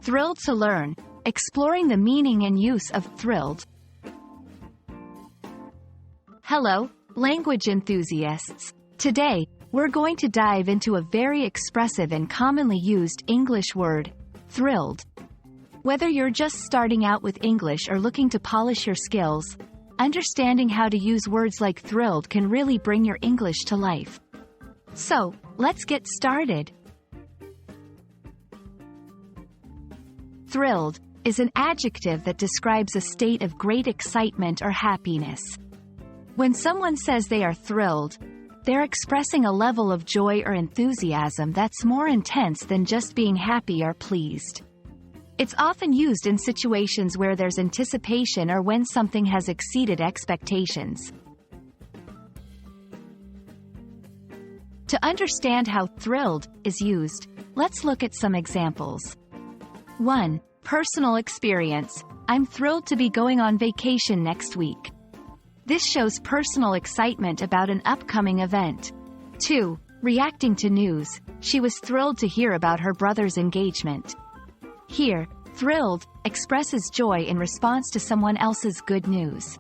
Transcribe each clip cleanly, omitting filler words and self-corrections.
Thrilled to learn, exploring the meaning and use of thrilled. Hello, language enthusiasts. Today, we're going to dive into a very expressive and commonly used English word, thrilled. Whether you're just starting out with English or looking to polish your skills, understanding how to use words like thrilled can really bring your English to life. So, let's get started. Thrilled is an adjective that describes a state of great excitement or happiness. When someone says they are thrilled, they're expressing a level of joy or enthusiasm that's more intense than just being happy or pleased. It's often used in situations where there's anticipation or when something has exceeded expectations. To understand how thrilled is used, let's look at some examples. 1. Personal experience. I'm thrilled to be going on vacation next week. This shows personal excitement about an upcoming event. 2. Reacting to news. She was thrilled to hear about her brother's engagement. Here, thrilled expresses joy in response to someone else's good news.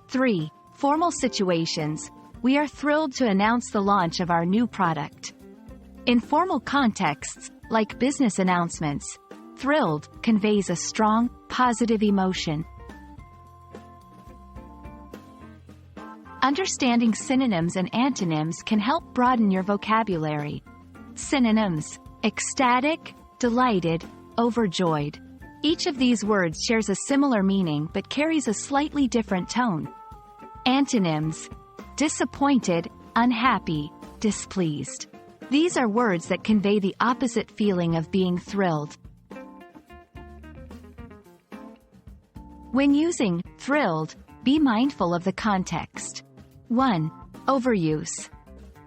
3. Formal situations. We are thrilled to announce the launch of our new product. In formal contexts, like business announcements, thrilled conveys a strong, positive emotion. Understanding synonyms and antonyms can help broaden your vocabulary. Synonyms: ecstatic, delighted, overjoyed. Each of these words shares a similar meaning but carries a slightly different tone. Antonyms: disappointed, unhappy, displeased. These are words that convey the opposite feeling of being thrilled. When using thrilled, be mindful of the context. 1. Overuse.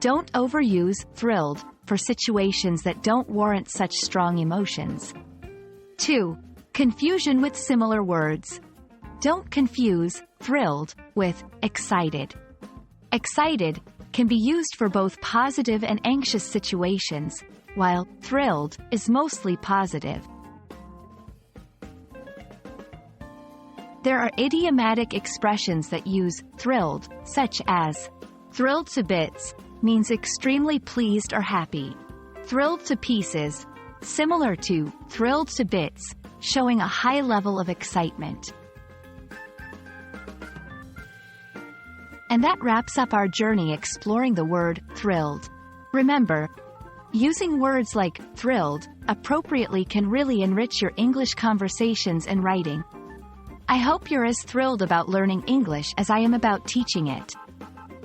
Don't overuse thrilled for situations that don't warrant such strong emotions. 2. Confusion with similar words. Don't confuse thrilled with excited. Excited can be used for both positive and anxious situations, while thrilled is mostly positive. There are idiomatic expressions that use thrilled, such as thrilled to bits, means extremely pleased or happy. Thrilled to pieces, similar to thrilled to bits, showing a high level of excitement. And that wraps up our journey exploring the word thrilled. Remember, using words like thrilled appropriately can really enrich your English conversations and writing. I hope you're as thrilled about learning English as I am about teaching it.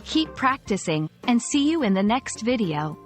Keep practicing, and see you in the next video.